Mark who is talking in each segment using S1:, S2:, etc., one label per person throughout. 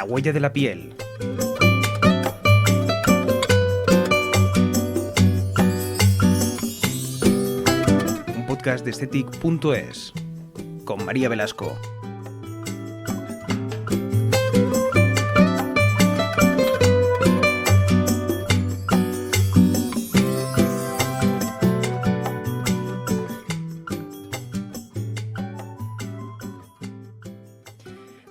S1: La huella de la piel. Un podcast de Aesthetic.es con María Velasco.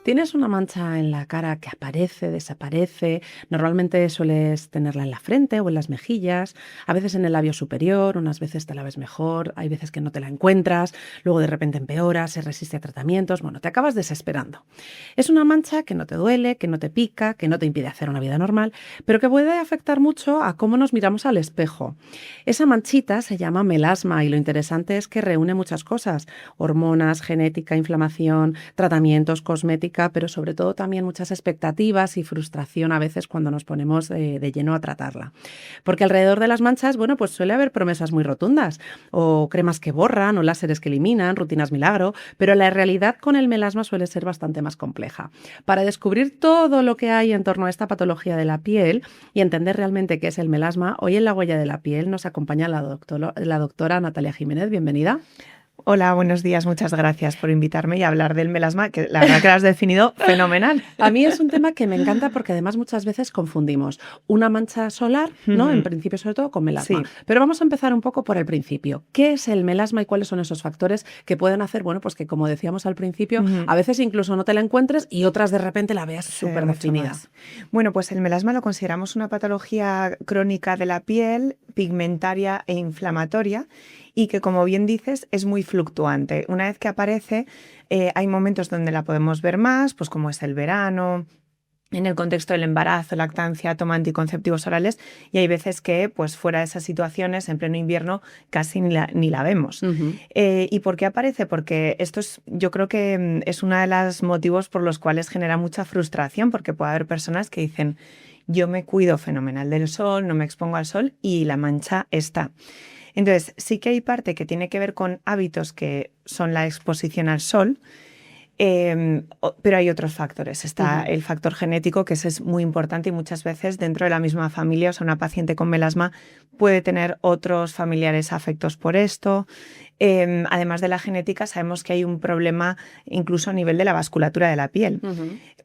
S2: ¿Tienes una mancha en la cara que aparece, desaparece? Normalmente sueles tenerla en la frente o en las mejillas, a veces en el labio superior, unas veces te la ves mejor, hay veces que no te la encuentras, luego de repente empeora, se resiste a tratamientos, bueno, te acabas desesperando. Es una mancha que no te duele, que no te pica, que no te impide hacer una vida normal, pero que puede afectar mucho a cómo nos miramos al espejo. Esa manchita se llama melasma y lo interesante es que reúne muchas cosas: hormonas, genética, inflamación, tratamientos, cosmética, pero sobre todo también muchas expectativas y frustración a veces cuando nos ponemos de lleno a tratarla. Porque alrededor de las manchas, bueno, pues suele haber promesas muy rotundas, o cremas que borran, o láseres que eliminan, rutinas milagro, pero la realidad con el melasma suele ser bastante más compleja. Para descubrir todo lo que hay en torno a esta patología de la piel y entender realmente qué es el melasma, hoy en La Huella de la Piel nos acompaña la doctora Natalia Jiménez. Bienvenida.
S3: Hola, buenos días. Muchas gracias por invitarme y hablar del melasma, que la verdad que lo has definido fenomenal.
S2: A mí es un tema que me encanta porque además muchas veces confundimos una mancha solar, ¿no? En principio sobre todo con melasma.
S3: Sí.
S2: Pero vamos a empezar un poco por el principio. ¿Qué es el melasma y cuáles son esos factores que pueden hacer, bueno, pues que como decíamos al principio, a veces incluso no te la encuentres y otras de repente la veas súper definida?
S3: Bueno, pues el melasma lo consideramos una patología crónica de la piel, pigmentaria e inflamatoria, y que, como bien dices, es muy fluctuante. Una vez que aparece, hay momentos donde la podemos ver más, pues como es el verano, en el contexto del embarazo, lactancia, toma anticonceptivos orales, y hay veces que, pues fuera de esas situaciones, en pleno invierno, casi ni la vemos. ¿Y por qué aparece? Porque esto es, yo creo que es uno de los motivos por los cuales genera mucha frustración, porque puede haber personas que dicen: yo me cuido fenomenal del sol, no me expongo al sol, y la mancha está. Entonces, sí que hay parte que tiene que ver con hábitos que son la exposición al sol, pero hay otros factores. Está el factor genético, que ese es muy importante, y muchas veces dentro de la misma familia, o sea, una paciente con melasma puede tener otros familiares afectos por esto. Además de la genética, sabemos que hay un problema incluso a nivel de la vasculatura de la piel.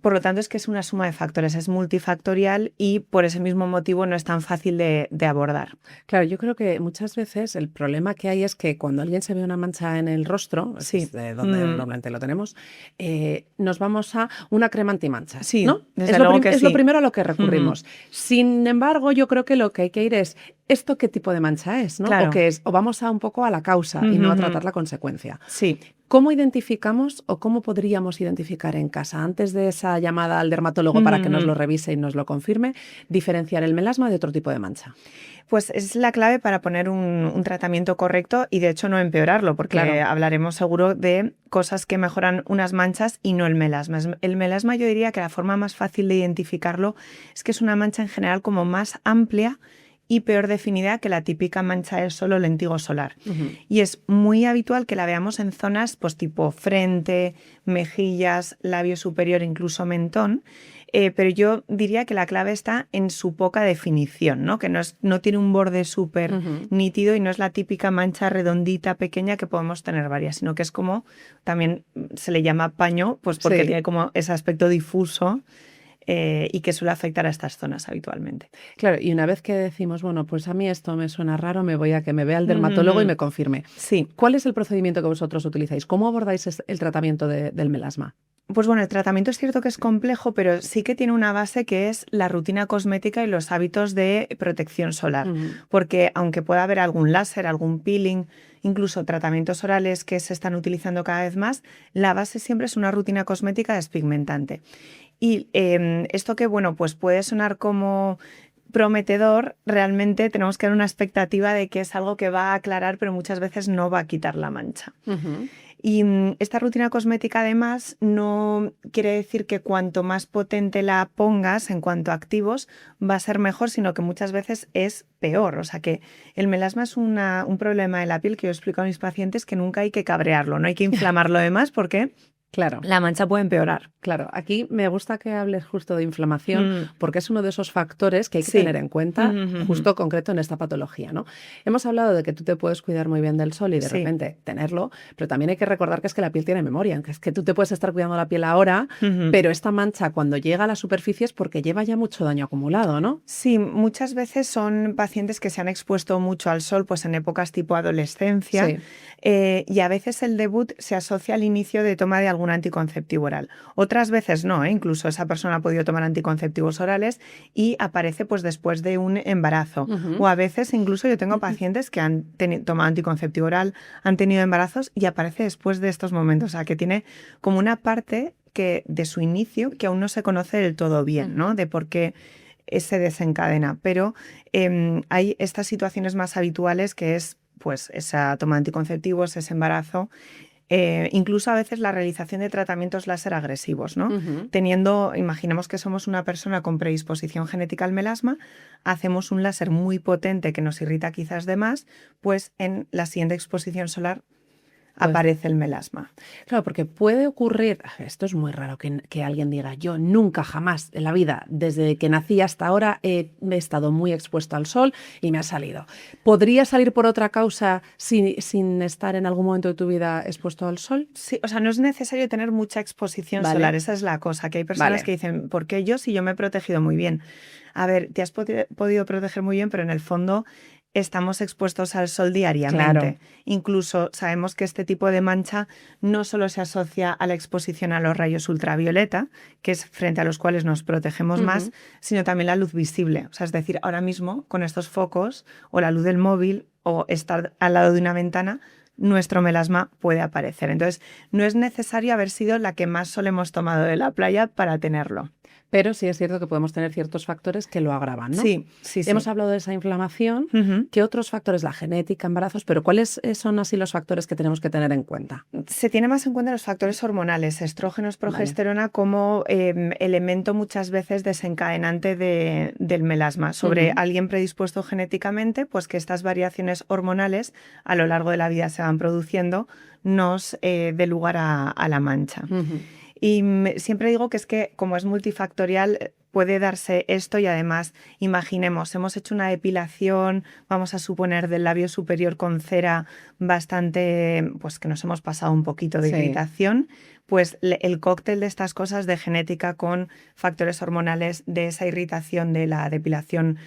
S3: Por lo tanto, es que es una suma de factores, es multifactorial y por ese mismo motivo no es tan fácil de abordar.
S2: Claro, yo creo que muchas veces el problema que hay es que cuando alguien se ve una mancha en el rostro,
S3: Sí.
S2: es de donde normalmente lo tenemos, nos vamos a una crema antimanchas,
S3: Sí,
S2: ¿no?
S3: desde luego que
S2: Es
S3: sí.
S2: lo primero a lo que recurrimos. Sin embargo, yo creo que lo que hay que ir es ¿esto qué tipo de mancha es? ¿No?
S3: Claro.
S2: ¿O qué es? O vamos a un poco a la causa y no a tratar la consecuencia.
S3: Sí.
S2: ¿Cómo identificamos o cómo podríamos identificar en casa, antes de esa llamada al dermatólogo para que nos lo revise y nos lo confirme, diferenciar el melasma de otro tipo de mancha?
S3: Pues es la clave para poner un tratamiento correcto y de hecho no empeorarlo, porque hablaremos seguro de cosas que mejoran unas manchas y no el melasma. El melasma, yo diría que la forma más fácil de identificarlo es que es una mancha en general como más amplia y peor definida que la típica mancha del sol o lentigo solar. Y es muy habitual que la veamos en zonas pues tipo frente, mejillas, labio superior, incluso mentón. Pero yo diría que la clave está en su poca definición, ¿no? Que no tiene un borde súper nítido y no es la típica mancha redondita, pequeña, que podemos tener varias, sino que es como, también se le llama paño, pues porque tiene como ese aspecto difuso. Y que suele afectar a estas zonas habitualmente.
S2: Claro, y una vez que decimos, bueno, pues a mí esto me suena raro, me voy a que me vea el dermatólogo y me confirme.
S3: Sí.
S2: ¿Cuál es el procedimiento que vosotros utilizáis? ¿Cómo abordáis el tratamiento del melasma?
S3: Pues bueno, el tratamiento es cierto que es complejo, pero sí que tiene una base que es la rutina cosmética y los hábitos de protección solar. Porque aunque pueda haber algún láser, algún peeling, incluso tratamientos orales que se están utilizando cada vez más, la base siempre es una rutina cosmética despigmentante. Y esto que, bueno, pues puede sonar como prometedor, realmente tenemos que dar una expectativa de que es algo que va a aclarar, pero muchas veces no va a quitar la mancha. Y esta rutina cosmética, además, no quiere decir que cuanto más potente la pongas en cuanto a activos va a ser mejor, sino que muchas veces es peor. O sea que el melasma es un problema de la piel que yo explico a mis pacientes que nunca hay que cabrearlo, no hay que inflamarlo de más porque
S2: Claro.
S3: la mancha puede empeorar.
S2: Claro, aquí me gusta que hables justo de inflamación porque es uno de esos factores que hay que
S3: Sí.
S2: tener en cuenta justo concreto en esta patología, ¿no? Hemos hablado de que tú te puedes cuidar muy bien del sol y de
S3: Sí.
S2: repente tenerlo, pero también hay que recordar que es que la piel tiene memoria, que es que tú te puedes estar cuidando la piel ahora, pero esta mancha cuando llega a la superficie es porque lleva ya mucho daño acumulado, ¿no?
S3: Sí, muchas veces son pacientes que se han expuesto mucho al sol, pues en épocas tipo adolescencia,
S2: Sí.
S3: y a veces el debut se asocia al inicio de toma de algún anticonceptivo oral. Otras veces no, ¿eh? Incluso esa persona ha podido tomar anticonceptivos orales y aparece pues después de un embarazo. O a veces incluso yo tengo pacientes que han tomado anticonceptivo oral, han tenido embarazos y aparece después de estos momentos. O sea, que tiene como una parte que de su inicio que aún no se conoce del todo bien, ¿no? De por qué se desencadena. Pero hay estas situaciones más habituales que es pues esa toma de anticonceptivos, ese embarazo. Incluso a veces la realización de tratamientos láser agresivos, ¿no? Imaginemos que somos una persona con predisposición genética al melasma, hacemos un láser muy potente que nos irrita quizás de más, pues en la siguiente exposición solar aparece el melasma.
S2: Claro, porque puede ocurrir, esto es muy raro que alguien diga, yo nunca jamás en la vida, desde que nací hasta ahora, me he estado muy expuesto al sol y me ha salido. ¿Podría salir por otra causa sin estar en algún momento de tu vida expuesto al sol?
S3: Sí, o sea, no es necesario tener mucha exposición solar, esa es la cosa, que hay personas que dicen, ¿por qué yo si yo me he protegido muy bien? A ver, te has podido proteger muy bien, pero en el fondo estamos expuestos al sol diariamente.
S2: Claro.
S3: Incluso sabemos que este tipo de mancha no solo se asocia a la exposición a los rayos ultravioleta, que es frente a los cuales nos protegemos más, sino también la luz visible. O sea, es decir, ahora mismo con estos focos o la luz del móvil o estar al lado de una ventana, nuestro melasma puede aparecer. Entonces, no es necesario haber sido la que más sol hemos tomado de la playa para tenerlo.
S2: Pero sí es cierto que podemos tener ciertos factores que lo agravan, ¿no?
S3: Sí.
S2: Hemos hablado de esa inflamación. ¿Qué otros factores? La genética, embarazos, pero ¿cuáles son así los factores que tenemos que tener en cuenta?
S3: Se tiene más en cuenta los factores hormonales, estrógenos, progesterona, como elemento muchas veces desencadenante del melasma. Sobre alguien predispuesto genéticamente, pues que estas variaciones hormonales a lo largo de la vida se van produciendo, nos dé lugar a la mancha. Y siempre digo que es que como es multifactorial puede darse esto y además imaginemos, hemos hecho una depilación, vamos a suponer del labio superior con cera bastante, pues que nos hemos pasado un poquito de irritación, pues el cóctel de estas cosas de genética con factores hormonales de esa irritación de la depilación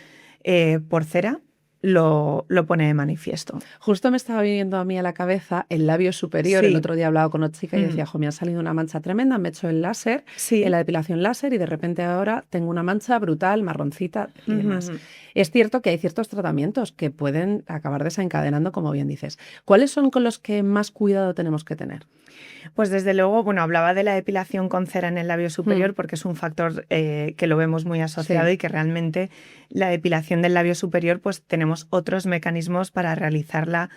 S3: por cera, lo pone de manifiesto.
S2: Justo me estaba viniendo a mí a la cabeza el labio superior. El otro día hablaba con otra chica y decía, me ha salido una mancha tremenda, me he hecho el láser, en la depilación láser y de repente ahora tengo una mancha brutal, marroncita y demás. Es cierto que hay ciertos tratamientos que pueden acabar desencadenando, como bien dices. ¿Cuáles son con los que más cuidado tenemos que tener?
S3: Pues desde luego, bueno, hablaba de la depilación con cera en el labio superior porque es un factor que lo vemos muy asociado y que realmente la depilación del labio superior pues tenemos otros mecanismos para realizarla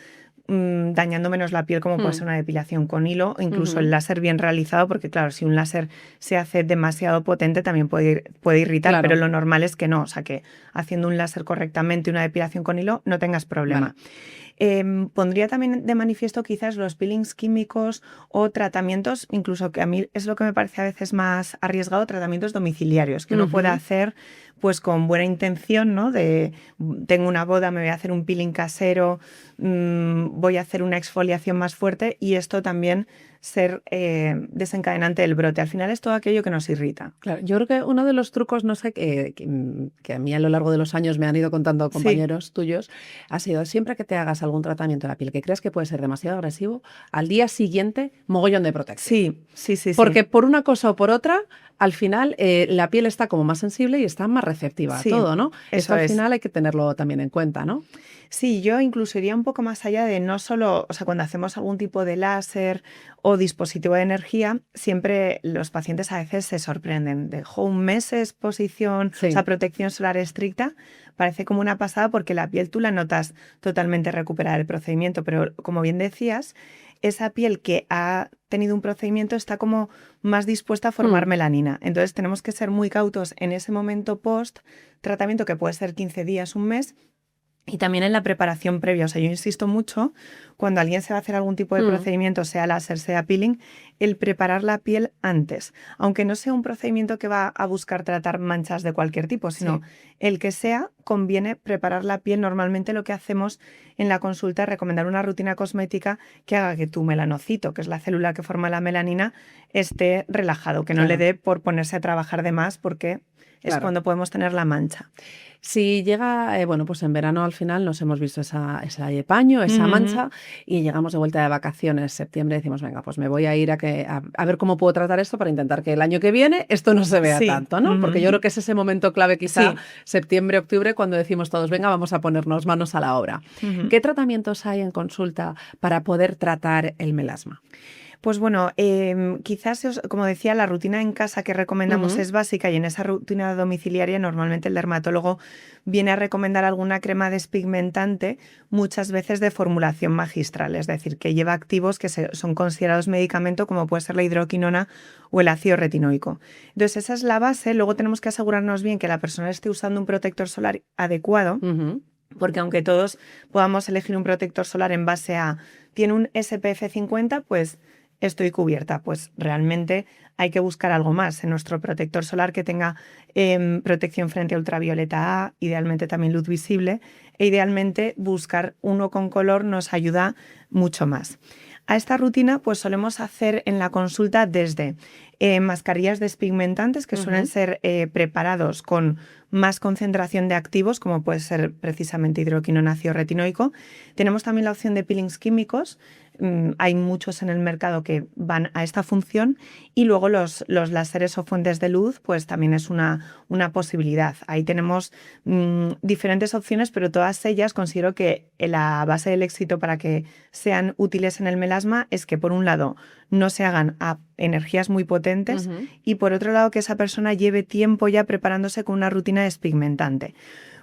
S3: dañando menos la piel, como puede ser una depilación con hilo, incluso el láser bien realizado, porque claro, si un láser se hace demasiado potente también puede irritar, pero lo normal es que no, o sea que haciendo un láser correctamente, una depilación con hilo, no tengas problema. Pondría también de manifiesto quizás los peelings químicos o tratamientos, incluso que a mí es lo que me parece a veces más arriesgado, tratamientos domiciliarios, que uno puede hacer pues con buena intención, ¿no? De tengo una boda, me voy a hacer un peeling casero, voy a hacer una exfoliación más fuerte y esto también ser desencadenante del brote. Al final es todo aquello que nos irrita.
S2: Claro, yo creo que uno de los trucos, no sé, que a mí a lo largo de los años me han ido contando compañeros tuyos, ha sido siempre que te hagas algún tratamiento de la piel que creas que puede ser demasiado agresivo, al día siguiente, mogollón de protección.
S3: Sí.
S2: Porque por una cosa o por otra, al final la piel está como más sensible y está más receptiva a todo, ¿no? Esto al final hay que tenerlo también en cuenta, ¿no?
S3: Sí, yo incluso iría un poco más allá de no solo, o sea, cuando hacemos algún tipo de láser o dispositivo de energía, siempre los pacientes a veces se sorprenden. Dejó un mes de exposición, o sea, protección solar estricta, parece como una pasada porque la piel tú la notas totalmente recuperada del procedimiento, pero como bien decías, esa piel que ha tenido un procedimiento está como más dispuesta a formar melanina. Entonces tenemos que ser muy cautos en ese momento post tratamiento, que puede ser 15 días, un mes, y también en la preparación previa. O sea, yo insisto mucho, cuando alguien se va a hacer algún tipo de procedimiento, sea láser, sea peeling, el preparar la piel antes, aunque no sea un procedimiento que va a buscar tratar manchas de cualquier tipo, sino el que sea, conviene preparar la piel. Normalmente lo que hacemos en la consulta es recomendar una rutina cosmética que haga que tu melanocito, que es la célula que forma la melanina, esté relajado, que no le dé por ponerse a trabajar de más, porque es cuando podemos tener la mancha.
S2: Si llega, bueno, pues en verano al final nos hemos visto ese paño, esa mancha, y llegamos de vuelta de vacaciones, septiembre, y decimos, venga, pues me voy a ir a ver cómo puedo tratar esto para intentar que el año que viene esto no se vea tanto, ¿no? Porque yo creo que es ese momento clave, quizá septiembre, octubre, cuando decimos todos, venga, vamos a ponernos manos a la obra. ¿Qué tratamientos hay en consulta para poder tratar el melasma?
S3: Pues bueno, quizás, como decía, la rutina en casa que recomendamos es básica, y en esa rutina domiciliaria normalmente el dermatólogo viene a recomendar alguna crema despigmentante, muchas veces de formulación magistral, es decir, que lleva activos que son considerados medicamento, como puede ser la hidroquinona o el ácido retinoico. Entonces esa es la base. Luego tenemos que asegurarnos bien que la persona esté usando un protector solar adecuado, porque aunque todos podamos elegir un protector solar en base a, tiene un SPF 50, pues estoy cubierta. Pues realmente hay que buscar algo más en nuestro protector solar que tenga protección frente a ultravioleta A, idealmente también luz visible, e idealmente buscar uno con color nos ayuda mucho más. A esta rutina pues solemos hacer en la consulta desde mascarillas despigmentantes, que suelen ser preparados con más concentración de activos, como puede ser precisamente hidroquinona, ácido retinoico. Tenemos también la opción de peelings químicos. Hay muchos en el mercado que van a esta función, y luego los láseres o fuentes de luz pues también es una posibilidad. Ahí tenemos diferentes opciones, pero todas ellas considero que la base del éxito para que sean útiles en el melasma es que, por un lado, no se hagan a energías muy potentes, y por otro lado que esa persona lleve tiempo ya preparándose con una rutina despigmentante.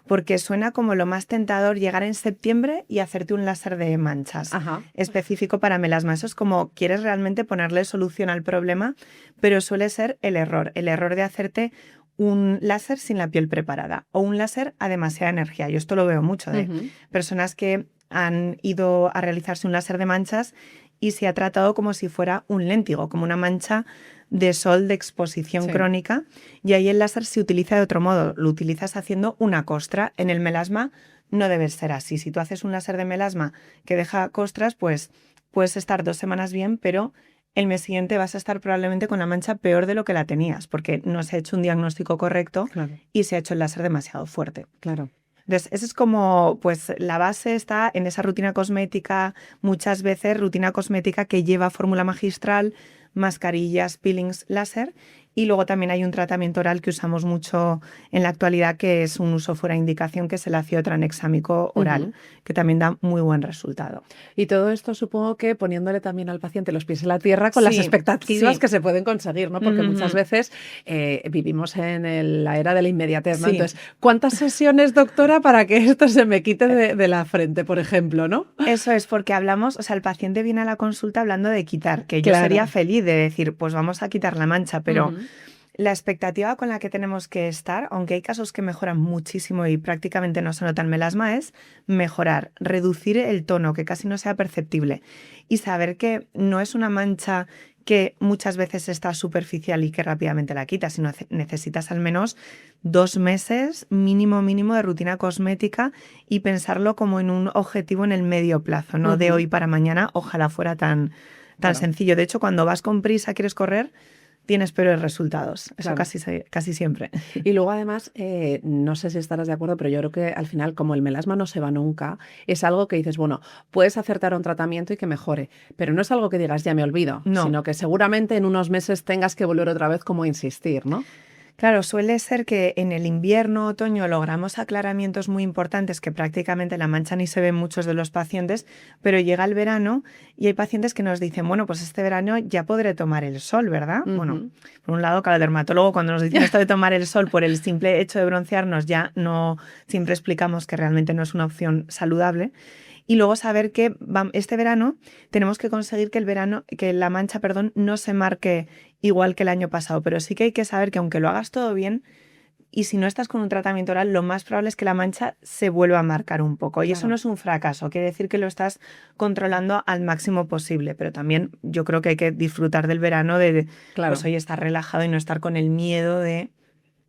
S3: Porque suena como lo más tentador llegar en septiembre y hacerte un láser de manchas específico para melasma. Eso es como quieres realmente ponerle solución al problema, pero suele ser el error de hacerte un láser sin la piel preparada o un láser a demasiada energía. Yo esto lo veo mucho de personas que han ido a realizarse un láser de manchas y se ha tratado como si fuera un léntigo, como una mancha de sol de exposición crónica, y ahí el láser se utiliza de otro modo, lo utilizas haciendo una costra. En el melasma no debe ser así. Si tú haces un láser de melasma que deja costras, pues puedes estar 2 semanas bien, pero el mes siguiente vas a estar probablemente con la mancha peor de lo que la tenías, porque no se ha hecho un diagnóstico correcto y se ha hecho el láser demasiado fuerte. Entonces, eso es como, pues la base está en esa rutina cosmética, muchas veces rutina cosmética que lleva fórmula magistral, mascarillas, peelings, láser, y luego también hay un tratamiento oral que usamos mucho en la actualidad, que es un uso fuera de indicación, que es el ácido tranexámico oral, que también da muy buen resultado.
S2: Y todo esto supongo que poniéndole también al paciente los pies en la tierra con las expectativas que se pueden conseguir, ¿no? Porque muchas veces vivimos en la era de la inmediatez, ¿no? Entonces, ¿cuántas sesiones, doctora, para que esto se me quite de la frente, por ejemplo, ¿no?
S3: Eso es, porque hablamos, o sea, el paciente viene a la consulta hablando de quitar, que yo sería feliz de decir, pues vamos a quitar la mancha, pero la expectativa con la que tenemos que estar, aunque hay casos que mejoran muchísimo y prácticamente no se nota el melasma, es mejorar, reducir el tono, que casi no sea perceptible, y saber que no es una mancha que muchas veces está superficial y que rápidamente la quitas, sino necesitas al menos 2 meses mínimo de rutina cosmética, y pensarlo como en un objetivo en el medio plazo, no de hoy para mañana. Ojalá fuera tan sencillo. De hecho, cuando vas con prisa, quieres correr, tienes peores resultados. Eso casi siempre.
S2: Y luego, además, no sé si estarás de acuerdo, pero yo creo que al final, como el melasma no se va nunca, es algo que dices, bueno, puedes acertar un tratamiento y que mejore, pero no es algo que digas, ya me olvido, sino que seguramente en unos meses tengas que volver otra vez como a insistir, ¿no?
S3: Claro, suele ser que en el invierno, otoño, logramos aclaramientos muy importantes que prácticamente la mancha ni se ve en muchos de los pacientes, pero llega el verano y hay pacientes que nos dicen, bueno, pues este verano ya podré tomar el sol, ¿verdad? Bueno, por un lado, cada dermatólogo cuando nos dicen esto de tomar el sol por el simple hecho de broncearnos, ya no siempre explicamos que realmente no es una opción saludable. Y luego saber que este verano tenemos que conseguir que la mancha, no se marque igual que el año pasado, pero sí que hay que saber que aunque lo hagas todo bien, y si no estás con un tratamiento oral, lo más probable es que la mancha se vuelva a marcar un poco. Y eso no es un fracaso, quiere decir que lo estás controlando al máximo posible, pero también yo creo que hay que disfrutar del verano de pues oye, estar relajado y no estar con el miedo de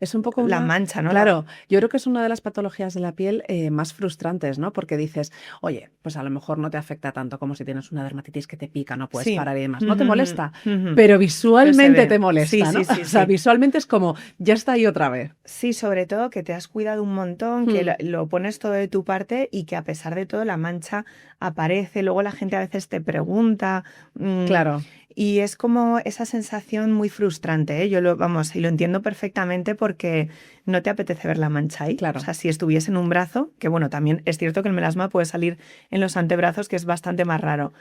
S2: es un poco
S3: la mancha, ¿no?
S2: Claro, yo creo que es una de las patologías de la piel más frustrantes, ¿no? Porque dices, oye, pues a lo mejor no te afecta tanto como si tienes una dermatitis que te pica, no puedes parar y demás. No te molesta, pero visualmente te molesta, ¿no? O sea, visualmente es como, ya está ahí otra vez.
S3: Sí, sobre todo que te has cuidado un montón, que lo pones todo de tu parte y que a pesar de todo la mancha aparece. Luego la gente a veces te pregunta.
S2: Claro.
S3: Y es como esa sensación muy frustrante, ¿eh? Yo lo entiendo perfectamente porque no te apetece ver la mancha ahí.
S2: Claro.
S3: O sea, si estuviese en un brazo, que bueno, también es cierto que el melasma puede salir en los antebrazos, que es bastante más raro.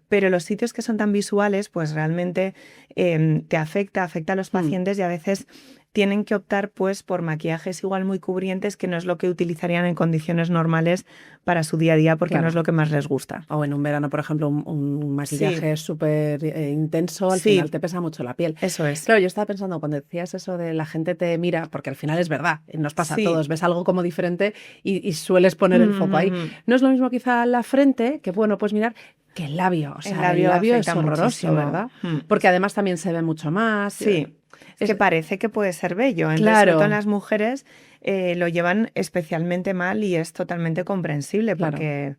S3: Pero los sitios que son tan visuales, pues realmente te afecta a los pacientes y a veces tienen que optar pues por maquillajes igual muy cubrientes, que no es lo que utilizarían en condiciones normales para su día a día, porque no es lo que más les gusta.
S2: O en un verano, por ejemplo, un maquillaje súper intenso, al final te pesa mucho la piel.
S3: Eso es.
S2: Claro, yo estaba pensando, cuando decías eso de la gente te mira, porque al final es verdad, nos pasa a todos, ves algo como diferente y sueles poner el foco ahí. No es lo mismo quizá la frente, que bueno, pues mirar, que el labio. O sea, el labio es horroroso,
S3: muchísimo,
S2: ¿verdad? Porque además también se ve mucho más.
S3: Sí. Es que parece que puede ser bello. Entonces, sobre todo en las mujeres lo llevan especialmente mal y es totalmente comprensible porque,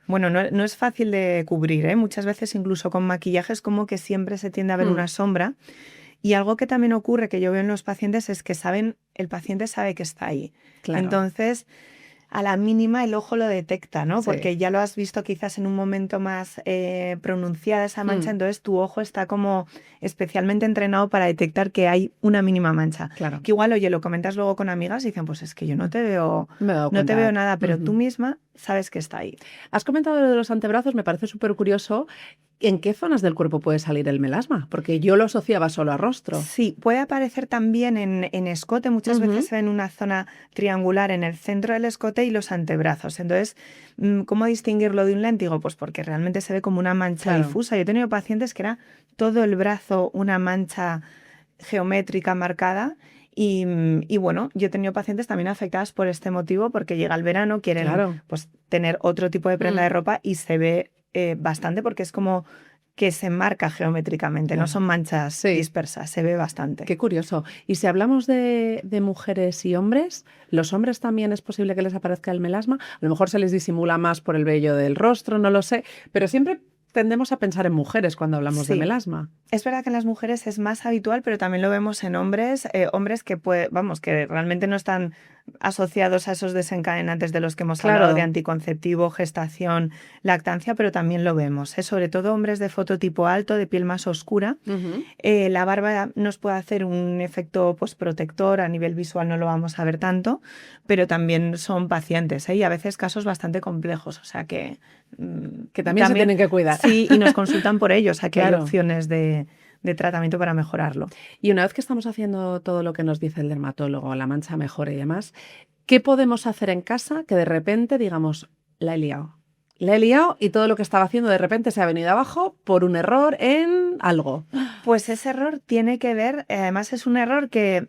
S3: bueno, no es fácil de cubrir, ¿eh? Muchas veces incluso con maquillajes como que siempre se tiende a ver una sombra. Y algo que también ocurre que yo veo en los pacientes es que el paciente sabe que está ahí. Claro. Entonces, a la mínima el ojo lo detecta, ¿no? Porque ya lo has visto quizás en un momento más pronunciada esa mancha, entonces tu ojo está como especialmente entrenado para detectar que hay una mínima mancha.
S2: Claro.
S3: Que igual, oye, lo comentas luego con amigas y dicen, pues es que yo no te veo nada, pero tú misma sabes que está ahí.
S2: Has comentado lo de los antebrazos, me parece súper curioso. ¿En qué zonas del cuerpo puede salir el melasma? Porque yo lo asociaba solo a rostro.
S3: Sí, puede aparecer también en escote. Muchas veces se ve en una zona triangular en el centro del escote y los antebrazos. Entonces, ¿cómo distinguirlo de un léntigo? Pues porque realmente se ve como una mancha difusa. Yo he tenido pacientes que era todo el brazo una mancha geométrica marcada. Y bueno, yo he tenido pacientes también afectadas por este motivo, porque llega el verano, quieren pues, tener otro tipo de prenda de ropa y se ve bastante, porque es como que se marca geométricamente, no son manchas dispersas, se ve bastante.
S2: Qué curioso. Y si hablamos de mujeres y hombres, ¿los hombres también es posible que les aparezca el melasma? A lo mejor se les disimula más por el vello del rostro, no lo sé, pero siempre tendemos a pensar en mujeres cuando hablamos de melasma.
S3: Es verdad que en las mujeres es más habitual, pero también lo vemos en hombres, hombres que que realmente no están asociados a esos desencadenantes de los que hemos hablado, de anticonceptivo, gestación, lactancia, pero también lo vemos, sobre todo hombres de fototipo alto, de piel más oscura. La barba nos puede hacer un efecto pues, protector, a nivel visual no lo vamos a ver tanto, pero también son pacientes y a veces casos bastante complejos, o sea que
S2: también se tienen que cuidar.
S3: Sí, y nos consultan por ello, o sea que hay opciones de tratamiento para mejorarlo.
S2: Y una vez que estamos haciendo todo lo que nos dice el dermatólogo, la mancha mejora y demás, ¿qué podemos hacer en casa que de repente digamos, la he liado? La he liado y todo lo que estaba haciendo de repente se ha venido abajo por un error en algo.
S3: Pues ese error tiene que ver, además es un error que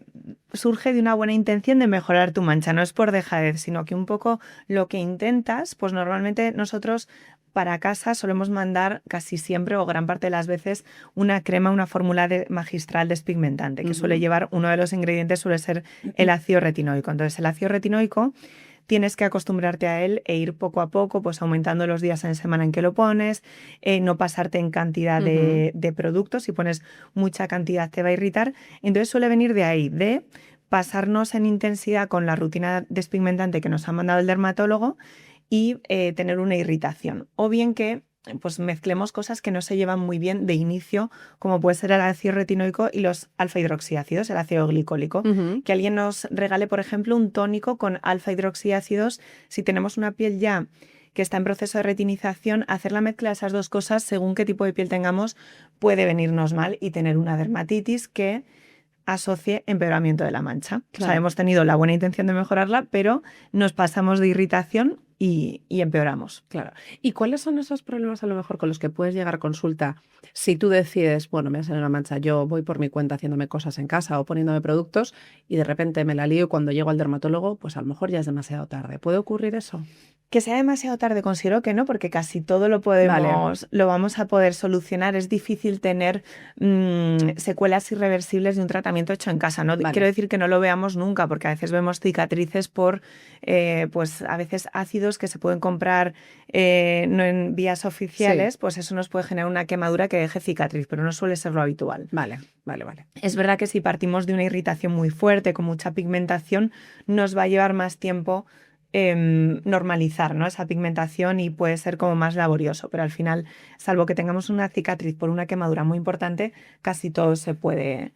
S3: surge de una buena intención de mejorar tu mancha, no es por dejadez, sino que un poco lo que intentas, pues normalmente nosotros para casa solemos mandar casi siempre o gran parte de las veces una crema, una fórmula magistral despigmentante, que suele llevar, uno de los ingredientes suele ser el ácido retinoico. Entonces el ácido retinoico tienes que acostumbrarte a él e ir poco a poco, pues aumentando los días en semana en que lo pones, no pasarte en cantidad de productos. Si pones mucha cantidad te va a irritar. Entonces suele venir de ahí, de pasarnos en intensidad con la rutina despigmentante que nos ha mandado el dermatólogo y tener una irritación. O bien que pues mezclemos cosas que no se llevan muy bien de inicio, como puede ser el ácido retinoico y los alfa-hidroxiácidos, el ácido glicólico. Que alguien nos regale, por ejemplo, un tónico con alfa-hidroxiácidos. Si tenemos una piel ya que está en proceso de retinización, hacer la mezcla de esas dos cosas, según qué tipo de piel tengamos, puede venirnos mal y tener una dermatitis que asocie empeoramiento de la mancha.
S2: Claro.
S3: O sea, hemos tenido la buena intención de mejorarla, pero nos pasamos de irritación y empeoramos.
S2: Claro. ¿Y cuáles son esos problemas a lo mejor con los que puedes llegar a consulta si tú decides, bueno, me va a salir una mancha, yo voy por mi cuenta haciéndome cosas en casa o poniéndome productos y de repente me la lío y cuando llego al dermatólogo, pues a lo mejor ya es demasiado tarde? ¿Puede ocurrir eso?
S3: Que sea demasiado tarde, considero que no, porque casi todo lo vamos a poder solucionar. Es difícil tener secuelas irreversibles de un tratamiento hecho en casa. No quiero decir que no lo veamos nunca, porque a veces vemos cicatrices por, pues a veces ácidos que se pueden comprar no en vías oficiales, pues eso nos puede generar una quemadura que deje cicatriz, pero no suele ser lo habitual.
S2: Vale.
S3: Es verdad que si partimos de una irritación muy fuerte, con mucha pigmentación, nos va a llevar más tiempo normalizar, ¿no?, esa pigmentación y puede ser como más laborioso, pero al final, salvo que tengamos una cicatriz por una quemadura muy importante, casi todo se puede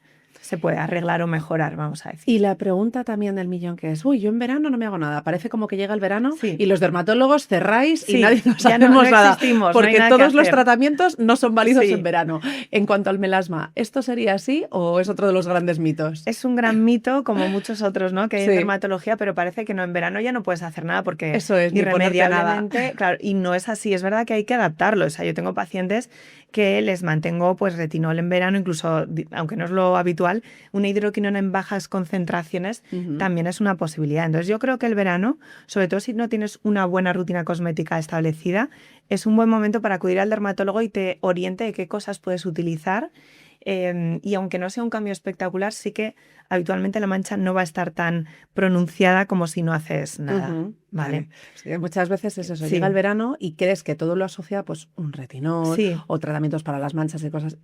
S3: arreglar o mejorar, vamos a decir.
S2: Y la pregunta también del millón que es, yo en verano no me hago nada, parece como que llega el verano y los dermatólogos cerráis y nadie nos hacemos nada, porque todos los tratamientos no son válidos en verano. En cuanto al melasma, ¿esto sería así o es otro de los grandes mitos?
S3: Es un gran mito, como muchos otros, ¿no?, que hay en dermatología, pero parece que no, en verano ya no puedes hacer nada porque
S2: eso es,
S3: irremediablemente, claro, y no es así, es verdad que hay que adaptarlo. O sea, yo tengo pacientes que les mantengo pues retinol en verano, incluso, aunque no es lo habitual, una hidroquinona en bajas concentraciones también es una posibilidad. Entonces yo creo que el verano, sobre todo si no tienes una buena rutina cosmética establecida, es un buen momento para acudir al dermatólogo y te oriente de qué cosas puedes utilizar. Y aunque no sea un cambio espectacular, sí que habitualmente la mancha no va a estar tan pronunciada como si no haces nada. ¿Vale?
S2: Sí, muchas veces es eso, llega el verano y crees que todo lo asocia pues un retinol o tratamientos para las manchas y cosas.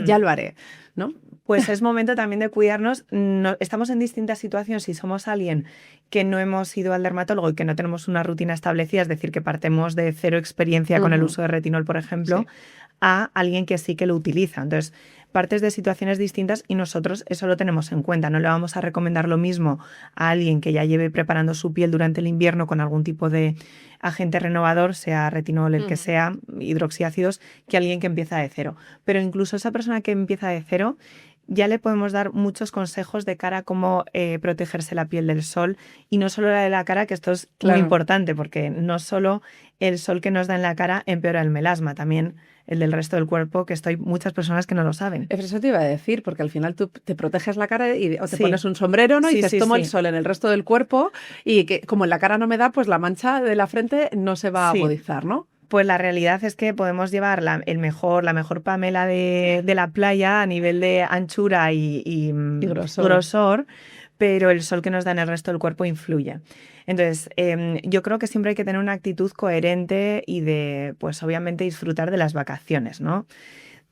S2: Ya lo haré, ¿no?
S3: Pues es momento también de cuidarnos. Estamos en distintas situaciones. Si somos alguien que no hemos ido al dermatólogo y que no tenemos una rutina establecida, es decir, que partemos de cero experiencia con el uso de retinol, por ejemplo, a alguien que sí que lo utiliza. Entonces, partes de situaciones distintas y nosotros eso lo tenemos en cuenta. No le vamos a recomendar lo mismo a alguien que ya lleve preparando su piel durante el invierno con algún tipo de agente renovador, sea retinol, el que sea, hidroxiácidos, que a alguien que empieza de cero. Pero incluso esa persona que empieza de cero, ya le podemos dar muchos consejos de cara a cómo protegerse la piel del sol, y no solo la de la cara, que esto es muy importante, porque no solo el sol que nos da en la cara empeora el melasma, también el del resto del cuerpo, que hay muchas personas que no lo saben.
S2: Eso te iba a decir, porque al final tú te proteges la cara o te pones un sombrero, ¿no? Y dices, tomo el sol en el resto del cuerpo y que como en la cara no me da, pues la mancha de la frente no se va a agudizar, ¿no?
S3: Pues la realidad es que podemos llevar la mejor Pamela de la playa a nivel de anchura y grosor, pero el sol que nos da en el resto del cuerpo influye. Entonces, yo creo que siempre hay que tener una actitud coherente y de, pues obviamente, disfrutar de las vacaciones, ¿no?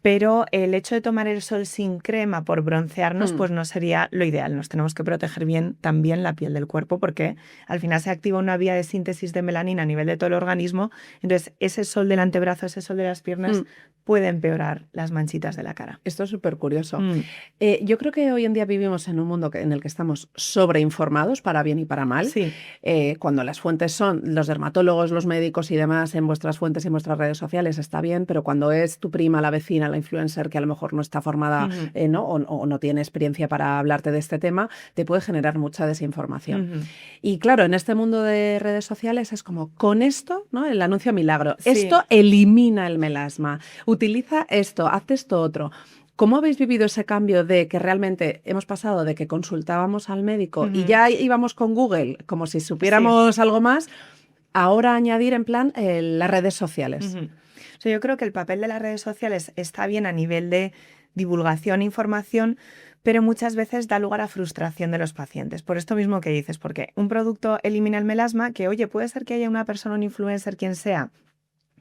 S3: Pero el hecho de tomar el sol sin crema por broncearnos, pues no sería lo ideal. Nos tenemos que proteger bien también la piel del cuerpo, porque al final se activa una vía de síntesis de melanina a nivel de todo el organismo. Entonces, ese sol del antebrazo, ese sol de las piernas puede empeorar las manchitas de la cara.
S2: Esto es súper curioso. Yo creo que hoy en día vivimos en un mundo en el que estamos sobreinformados, para bien y para mal. Cuando las fuentes son los dermatólogos, los médicos y demás en vuestras fuentes y en vuestras redes sociales, está bien, pero cuando es tu prima, la vecina, la influencer que a lo mejor no está formada ¿no? O no tiene experiencia para hablarte de este tema, te puede generar mucha desinformación. Y claro, en este mundo de redes sociales es como, con esto, ¿no? El anuncio milagro, esto elimina el melasma, utiliza esto, haz esto otro. ¿Cómo habéis vivido ese cambio de que realmente hemos pasado de que consultábamos al médico y ya íbamos con Google como si supiéramos algo más, ahora añadir en plan las redes sociales?
S3: O sea, yo creo que el papel de las redes sociales está bien a nivel de divulgación e información, pero muchas veces da lugar a frustración de los pacientes. Por esto mismo que dices, porque un producto elimina el melasma, que oye, puede ser que haya una persona, un influencer, quien sea,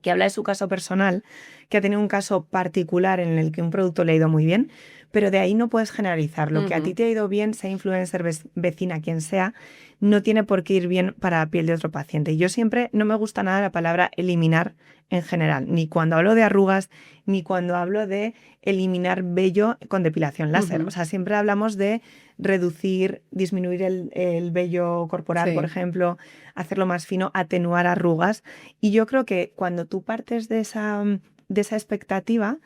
S3: que habla de su caso personal, que ha tenido un caso particular en el que un producto le ha ido muy bien, pero de ahí no puedes generalizar. Lo que a ti te ha ido bien, sea influencer, vecina, quien sea, no tiene por qué ir bien para la piel de otro paciente. Y yo siempre no me gusta nada la palabra eliminar en general, ni cuando hablo de arrugas, ni cuando hablo de eliminar vello con depilación láser. O sea, siempre hablamos de reducir, disminuir el vello corporal, por ejemplo, hacerlo más fino, atenuar arrugas. Y yo creo que cuando tú partes de esa expectativa,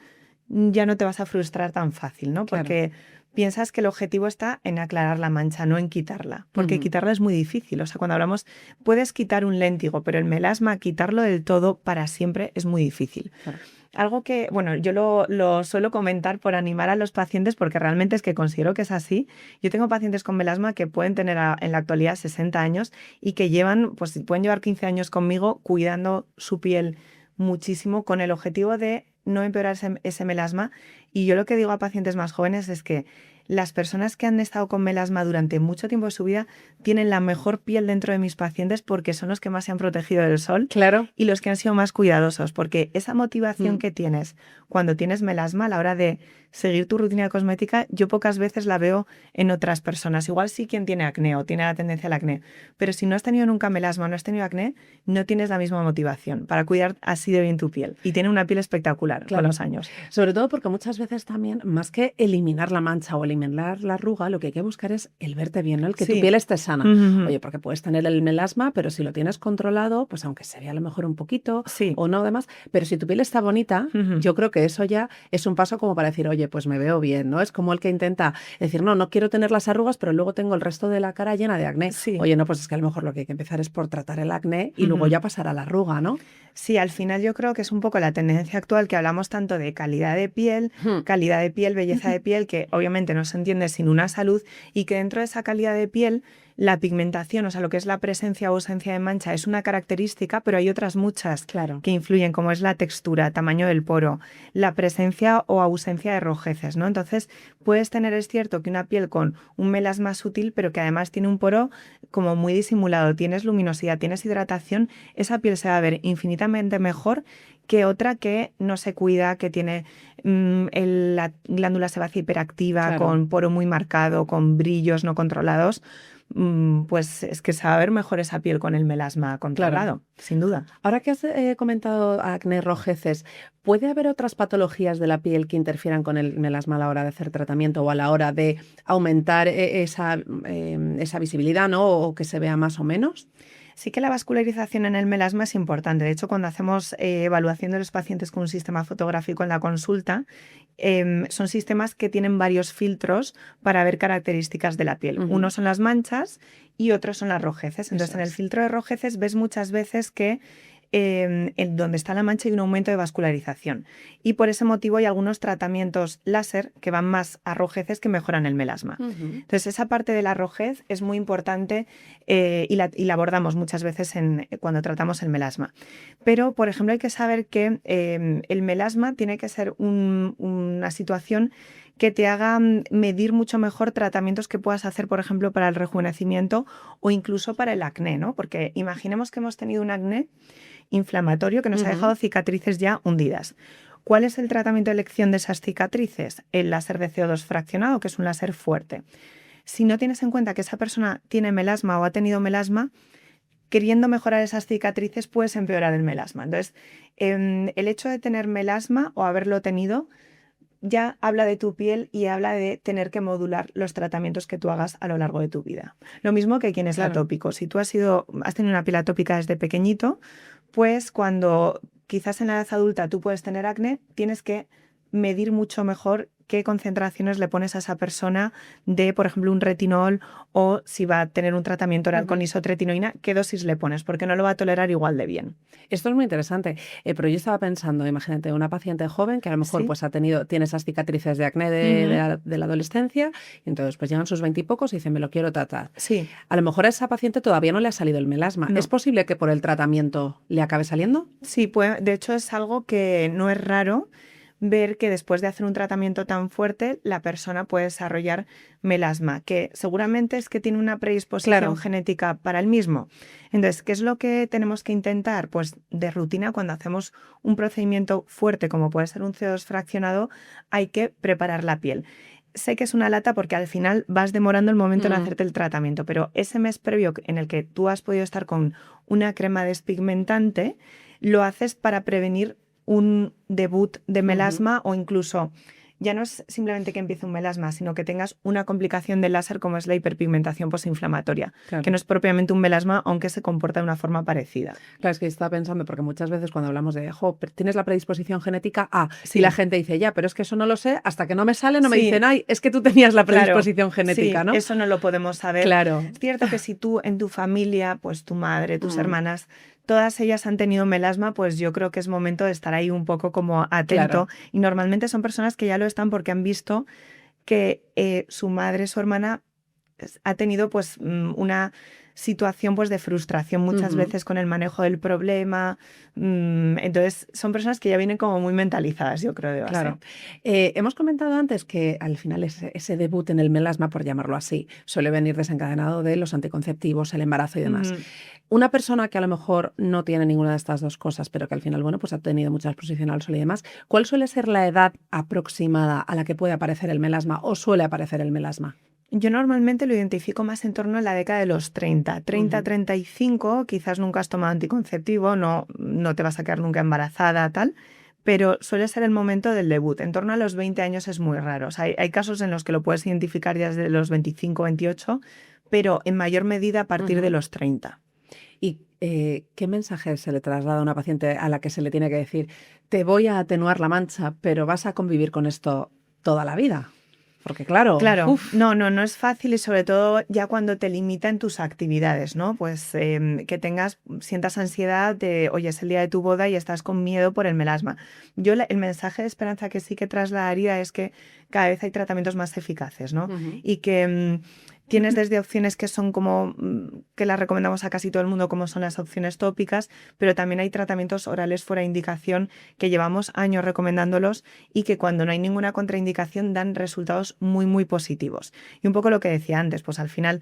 S3: ya no te vas a frustrar tan fácil, ¿no? Porque piensas que el objetivo está en aclarar la mancha, no en quitarla, porque quitarla es muy difícil. O sea, cuando hablamos, puedes quitar un léntigo, pero el melasma, quitarlo del todo para siempre es muy difícil.
S2: Claro.
S3: Algo que, bueno, yo lo suelo comentar por animar a los pacientes porque realmente es que considero que es así. Yo tengo pacientes con melasma que pueden tener en la actualidad 60 años y que pueden llevar 15 años conmigo cuidando su piel muchísimo con el objetivo de no empeorar ese melasma. Y yo lo que digo a pacientes más jóvenes es que las personas que han estado con melasma durante mucho tiempo de su vida tienen la mejor piel dentro de mis pacientes porque son los que más se han protegido del sol.
S2: Claro.
S3: Y los que han sido más cuidadosos, porque esa motivación que tienes cuando tienes melasma a la hora de seguir tu rutina cosmética, yo pocas veces la veo en otras personas. Igual sí quien tiene acné o tiene la tendencia al acné, pero si no has tenido nunca melasma o no has tenido acné, no tienes la misma motivación para cuidar así de bien tu piel. Y tiene una piel espectacular con los años.
S2: Sobre todo porque muchas veces también, más que eliminar la mancha o eliminar la arruga, lo que hay que buscar es el verte bien, ¿no? El que tu piel esté sana. Oye, porque puedes tener el melasma, pero si lo tienes controlado, pues aunque se vea a lo mejor un poquito o no demás, pero si tu piel está bonita, yo creo que eso ya es un paso como para decir, oye, pues me veo bien, ¿no? Es como el que intenta decir, no quiero tener las arrugas, pero luego tengo el resto de la cara llena de acné. Oye, no, pues es que a lo mejor lo que hay que empezar es por tratar el acné y luego ya pasar a la arruga, ¿no?
S3: Sí, al final yo creo que es un poco la tendencia actual que hablamos tanto de calidad de piel, belleza de piel, que obviamente no se entiende sin una salud y que dentro de esa calidad de piel la pigmentación, o sea, lo que es la presencia o ausencia de mancha es una característica, pero hay otras muchas que influyen, como es la textura, tamaño del poro, la presencia o ausencia de rojeces, ¿no? Entonces, puedes tener, es cierto, que una piel con un melasma sutil, pero que además tiene un poro como muy disimulado, tienes luminosidad, tienes hidratación, esa piel se va a ver infinitamente mejor que otra que no se cuida, que tiene la glándula sebácea hiperactiva, con poro muy marcado, con brillos no controlados. Pues es que se va a ver mejor esa piel con el melasma controlado, sin duda.
S2: Ahora que has comentado acné, rojeces, ¿puede haber otras patologías de la piel que interfieran con el melasma a la hora de hacer tratamiento o a la hora de aumentar esa visibilidad, ¿no? O que se vea más o menos?
S3: Sí que la vascularización en el melasma es importante. De hecho, cuando hacemos evaluación de los pacientes con un sistema fotográfico en la consulta, son sistemas que tienen varios filtros para ver características de la piel. Uno son las manchas y otros son las rojeces. Entonces, en el filtro de rojeces ves muchas veces que en donde está la mancha hay un aumento de vascularización. Y por ese motivo hay algunos tratamientos láser que van más a rojeces que mejoran el melasma. Entonces, esa parte de la rojez es muy importante y la abordamos muchas veces cuando tratamos el melasma. Pero, por ejemplo, hay que saber que el melasma tiene que ser una situación que te haga medir mucho mejor tratamientos que puedas hacer, por ejemplo, para el rejuvenecimiento o incluso para el acné, ¿no? Porque imaginemos que hemos tenido un acné inflamatorio que nos ha dejado cicatrices ya hundidas. ¿Cuál es el tratamiento de elección de esas cicatrices? El láser de CO2 fraccionado, que es un láser fuerte. Si no tienes en cuenta que esa persona tiene melasma o ha tenido melasma, queriendo mejorar esas cicatrices puedes empeorar el melasma. Entonces, el hecho de tener melasma o haberlo tenido ya habla de tu piel y habla de tener que modular los tratamientos que tú hagas a lo largo de tu vida. Lo mismo que quien es atópico. Si tú has tenido una piel atópica desde pequeñito, pues cuando quizás en la edad adulta tú puedes tener acné, tienes que medir mucho mejor qué concentraciones le pones a esa persona de, por ejemplo, un retinol o si va a tener un tratamiento oral con isotretinoína, qué dosis le pones, porque no lo va a tolerar igual de bien.
S2: Esto es muy interesante, pero yo estaba pensando, imagínate, una paciente joven que a lo mejor pues tiene esas cicatrices de acné de la adolescencia y entonces pues llegan sus 20 y pocos y dicen, me lo quiero tratar.
S3: Sí.
S2: A lo mejor a esa paciente todavía no le ha salido el melasma. No. ¿Es posible que por el tratamiento le acabe saliendo?
S3: Sí, de hecho es algo que no es raro ver que después de hacer un tratamiento tan fuerte, la persona puede desarrollar melasma, que seguramente es que tiene una predisposición genética para el mismo. Entonces, ¿qué es lo que tenemos que intentar? Pues de rutina, cuando hacemos un procedimiento fuerte, como puede ser un CO2 fraccionado, hay que preparar la piel. Sé que es una lata porque al final vas demorando el momento en hacerte el tratamiento, pero ese mes previo en el que tú has podido estar con una crema despigmentante, lo haces para prevenir un debut de melasma o incluso ya no es simplemente que empiece un melasma, sino que tengas una complicación del láser como es la hiperpigmentación postinflamatoria,
S2: Claro.
S3: que no es propiamente un melasma, aunque se comporta de una forma parecida.
S2: Claro, es que estaba pensando, porque muchas veces cuando hablamos de, tienes la predisposición genética a,
S3: Sí.
S2: y la gente dice, ya, pero es que eso no lo sé, hasta que no me sale, no me
S3: Sí.
S2: dicen, ay, es que tú tenías la
S3: Claro,
S2: predisposición genética,
S3: sí,
S2: ¿no?
S3: eso no lo podemos saber.
S2: Claro.
S3: Es cierto que si tú en tu familia, pues tu madre, tus hermanas, todas ellas han tenido melasma, pues yo creo que es momento de estar ahí un poco como atento.
S2: Claro.
S3: Y normalmente son personas que ya lo están porque han visto que su madre, su hermana, ha tenido pues una situación pues de frustración muchas veces con el manejo del problema. Entonces son personas que ya vienen como muy mentalizadas, yo creo, de base.
S2: Claro. Hemos comentado antes que al final ese debut en el melasma, por llamarlo así, suele venir desencadenado de los anticonceptivos, el embarazo y demás. Una persona que a lo mejor no tiene ninguna de estas dos cosas, pero que al final, bueno, pues ha tenido mucha exposición al sol y demás, ¿cuál suele ser la edad aproximada a la que puede aparecer el melasma o suele aparecer el melasma?
S3: Yo normalmente lo identifico más en torno a la década de los 30, 35, quizás nunca has tomado anticonceptivo, no te vas a quedar nunca embarazada, tal, pero suele ser el momento del debut. En torno a los 20 años es muy raro. O sea, hay casos en los que lo puedes identificar ya desde los 25, 28, pero en mayor medida a partir de los 30.
S2: ¿Y qué mensaje se le traslada a una paciente a la que se le tiene que decir, te voy a atenuar la mancha, pero vas a convivir con esto toda la vida? Porque claro,
S3: no es fácil y sobre todo ya cuando te limita en tus actividades, ¿no? Pues que sientas ansiedad de, oye, es el día de tu boda y estás con miedo por el melasma. Yo el mensaje de esperanza que sí que trasladaría es que cada vez hay tratamientos más eficaces, ¿no? Y que tienes desde opciones que son como, que las recomendamos a casi todo el mundo, como son las opciones tópicas, pero también hay tratamientos orales fuera de indicación que llevamos años recomendándolos y que cuando no hay ninguna contraindicación dan resultados muy, muy positivos. Y un poco lo que decía antes, pues al final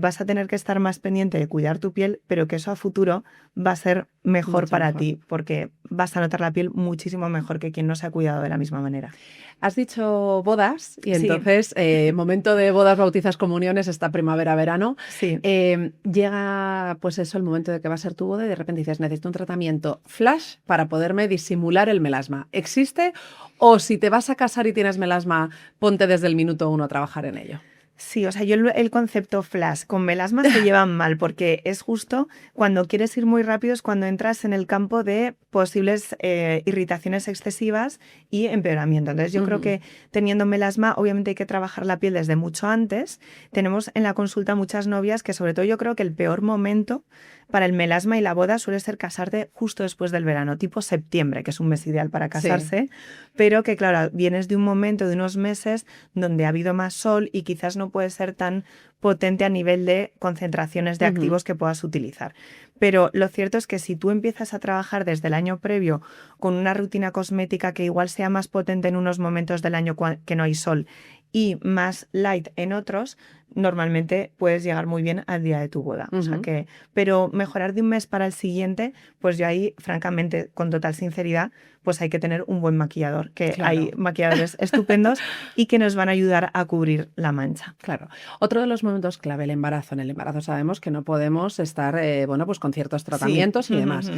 S3: vas a tener que estar más pendiente de cuidar tu piel, pero que eso a futuro va a ser mejor
S2: Mucho
S3: para
S2: mejor.
S3: ti, porque vas a notar la piel muchísimo mejor que quien no se ha cuidado de la misma manera.
S2: Has dicho bodas y
S3: Sí.
S2: entonces momento de bodas, bautizas, comuniones, esta primavera-verano.
S3: Sí.
S2: Llega pues eso, el momento de que va a ser tu boda y de repente dices, necesito un tratamiento flash para poderme disimular el melasma. ¿Existe? O si te vas a casar y tienes melasma, ponte desde el minuto 1 a trabajar en ello.
S3: Sí, o sea, yo el concepto flash con melasma se llevan mal porque es justo cuando quieres ir muy rápido es cuando entras en el campo de posibles irritaciones excesivas y empeoramiento. Entonces yo creo que teniendo melasma obviamente hay que trabajar la piel desde mucho antes. Tenemos en la consulta muchas novias que sobre todo yo creo que el peor momento para el melasma y la boda suele ser casarte justo después del verano, tipo septiembre, que es un mes ideal para casarse, pero que claro, vienes de un momento, de unos meses donde ha habido más sol y quizás no puede ser tan potente a nivel de concentraciones de activos que puedas utilizar. Pero lo cierto es que si tú empiezas a trabajar desde el año previo con una rutina cosmética que igual sea más potente en unos momentos del año que no hay sol y más light en otros, normalmente puedes llegar muy bien al día de tu boda. O sea que, pero mejorar de un mes para el siguiente, pues yo ahí, francamente, con total sinceridad, pues hay que tener un buen maquillador, que hay maquilladores estupendos y que nos van a ayudar a cubrir la mancha.
S2: Claro. Otro de los momentos clave, el embarazo. En el embarazo sabemos que no podemos estar, pues con ciertos tratamientos y demás.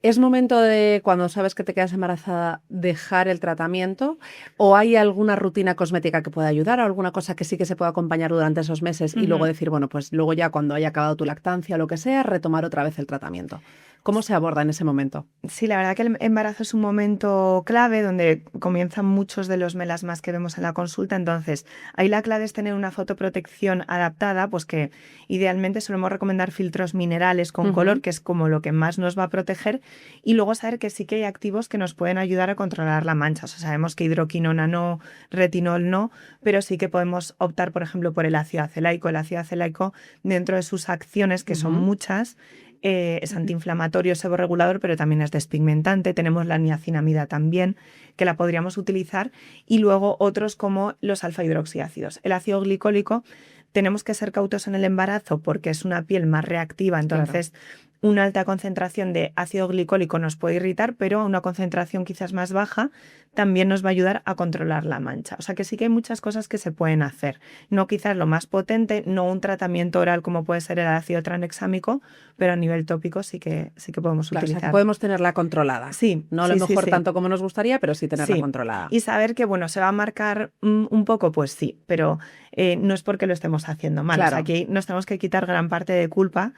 S2: ¿Es momento de, cuando sabes que te quedas embarazada, dejar el tratamiento? ¿O hay alguna rutina cosmética que pueda ayudar o alguna cosa que sí que se pueda acompañar durante esos meses y luego decir, bueno, pues luego ya cuando haya acabado tu lactancia o lo que sea, retomar otra vez el tratamiento? ¿Cómo se aborda en ese momento?
S3: Sí, la verdad que el embarazo es un momento clave donde comienzan muchos de los melasmas que vemos en la consulta. Entonces, ahí la clave es tener una fotoprotección adaptada, pues que idealmente solemos recomendar filtros minerales con color, que es como lo que más nos va a proteger, y luego saber que sí que hay activos que nos pueden ayudar a controlar la mancha. O sea, sabemos que hidroquinona no, retinol no, pero sí que podemos optar, por ejemplo, por el ácido acelaico. El ácido acelaico, dentro de sus acciones, que son muchas, es antiinflamatorio, seborregulador, pero también es despigmentante. Tenemos la niacinamida también, que la podríamos utilizar. Y luego otros como los alfa-hidroxiácidos. El ácido glicólico, tenemos que ser cautos en el embarazo porque es una piel más reactiva, entonces una alta concentración de ácido glicólico nos puede irritar, pero a una concentración quizás más baja también nos va a ayudar a controlar la mancha. O sea que sí que hay muchas cosas que se pueden hacer. No quizás lo más potente, no un tratamiento oral como puede ser el ácido tranexámico, pero a nivel tópico sí que podemos
S2: Claro,
S3: utilizar.
S2: o sea, que podemos tenerla controlada.
S3: Sí,
S2: No a lo
S3: sí,
S2: mejor
S3: sí.
S2: tanto como nos gustaría, pero sí tenerla
S3: Sí.
S2: controlada.
S3: Y saber que, bueno, se va a marcar un poco, pues sí, pero no es porque lo estemos haciendo mal.
S2: Claro.
S3: O sea, aquí nos tenemos que quitar gran parte de culpa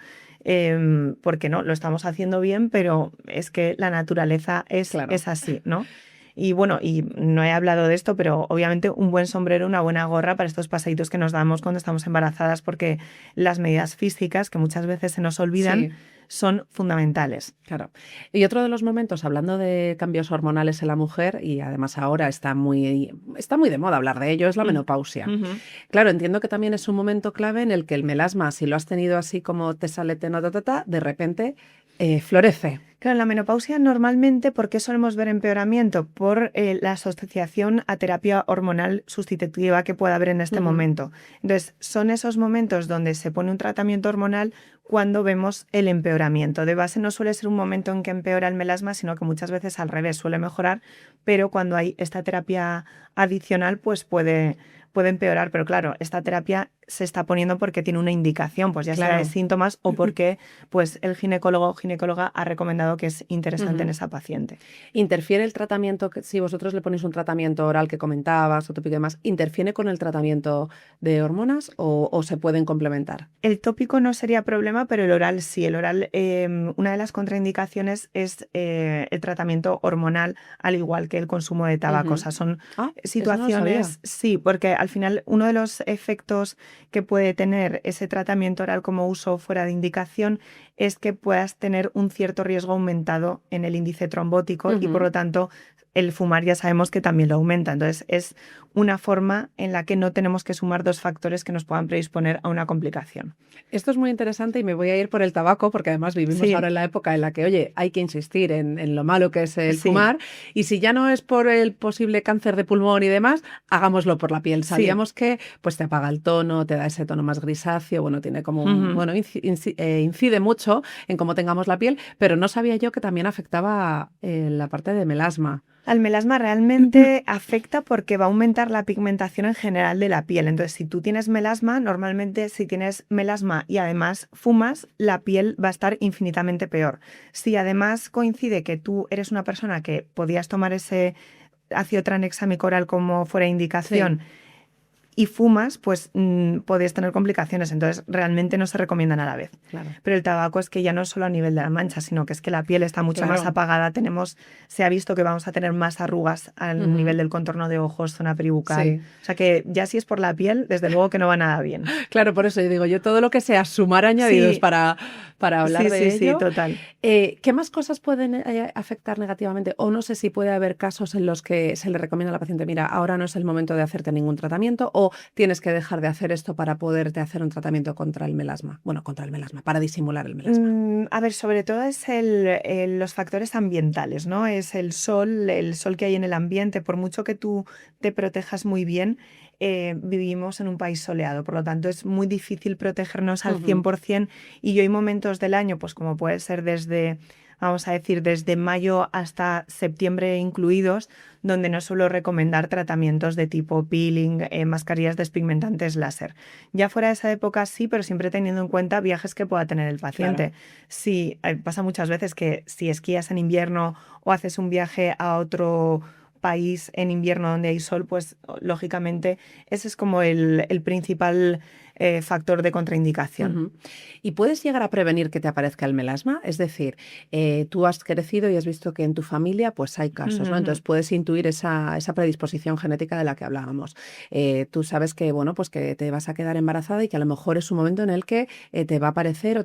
S3: porque no, lo estamos haciendo bien, pero es que la naturaleza es así, ¿no? Y bueno, y no he hablado de esto, pero obviamente un buen sombrero, una buena gorra para estos paseitos que nos damos cuando estamos embarazadas, porque las medidas físicas, que muchas veces se nos olvidan, son fundamentales.
S2: Claro. Y otro de los momentos, hablando de cambios hormonales en la mujer, y además ahora está muy de moda hablar de ello, es la menopausia. Claro, entiendo que también es un momento clave en el que el melasma, si lo has tenido así como te sale de repente florece.
S3: Claro, en la menopausia normalmente, ¿por qué solemos ver empeoramiento? Por la asociación a terapia hormonal sustitutiva que pueda haber en este momento. Entonces, son esos momentos donde se pone un tratamiento hormonal cuando vemos el empeoramiento. De base no suele ser un momento en que empeora el melasma, sino que muchas veces al revés suele mejorar, pero cuando hay esta terapia adicional, pues puede empeorar. Pero claro, esta terapia se está poniendo porque tiene una indicación, pues ya sea de síntomas o porque pues el ginecólogo o ginecóloga ha recomendado que es interesante en esa paciente.
S2: ¿Interfiere el tratamiento, si vosotros le ponéis un tratamiento oral que comentabas o tópico y demás, interfiere con el tratamiento de hormonas o se pueden complementar?
S3: El tópico no sería problema, pero el oral sí. El oral, una de las contraindicaciones es el tratamiento hormonal, al igual que el consumo de tabaco. O sea, son situaciones, sí, porque al final uno de los efectos que puede tener ese tratamiento oral como uso fuera de indicación es que puedas tener un cierto riesgo aumentado en el índice trombótico y por lo tanto el fumar ya sabemos que también lo aumenta. Entonces es una forma en la que no tenemos que sumar dos factores que nos puedan predisponer a una complicación.
S2: Esto es muy interesante y me voy a ir por el tabaco porque además vivimos ahora en la época en la que, oye, hay que insistir en lo malo que es el fumar y si ya no es por el posible cáncer de pulmón y demás, hagámoslo por la piel. Sabíamos que pues te apaga el tono, te da ese tono más grisáceo, bueno, tiene como incide mucho en cómo tengamos la piel, pero no sabía yo que también afectaba la parte de melasma.
S3: Al melasma realmente afecta porque va a aumentar la pigmentación en general de la piel. Entonces, si tú tienes melasma, normalmente si tienes melasma y además fumas, la piel va a estar infinitamente peor. Si además coincide que tú eres una persona que podías tomar ese ácido tranexámico oral como fuera indicación y fumas, pues podéis tener complicaciones. Entonces, realmente no se recomiendan a la vez.
S2: Claro.
S3: Pero el tabaco es que ya no es solo a nivel de la mancha, sino que es que la piel está mucho más apagada. Se ha visto que vamos a tener más arrugas al nivel del contorno de ojos, zona peribucal. O sea que ya si es por la piel, desde luego que no va nada bien.
S2: Claro, por eso yo digo, yo todo lo que sea sumar añadidos para hablar de ello.
S3: Sí, total.
S2: ¿Qué más cosas pueden afectar negativamente? O no sé si puede haber casos en los que se le recomienda a la paciente, mira, ahora no es el momento de hacerte ningún tratamiento o tienes que dejar de hacer esto para poderte hacer un tratamiento contra el melasma. Bueno, contra el melasma, para disimular el melasma.
S3: A ver, sobre todo es los factores ambientales, ¿no? Es el sol que hay en el ambiente. Por mucho que tú te protejas muy bien, vivimos en un país soleado, por lo tanto es muy difícil protegernos al 100% y hay momentos del año, pues como puede ser desde mayo hasta septiembre incluidos, donde no suelo recomendar tratamientos de tipo peeling, mascarillas despigmentantes láser. Ya fuera de esa época sí, pero siempre teniendo en cuenta viajes que pueda tener el paciente. Claro. Sí, pasa muchas veces que si esquías en invierno o haces un viaje a otro país en invierno donde hay sol, pues lógicamente ese es como el principal factor de contraindicación.
S2: ¿Y puedes llegar a prevenir que te aparezca el melasma? Es decir, tú has crecido y has visto que en tu familia pues hay casos, ¿no? Entonces puedes intuir esa predisposición genética de la que hablábamos. Tú sabes que, bueno, pues que te vas a quedar embarazada y que a lo mejor es un momento en el que te va a aparecer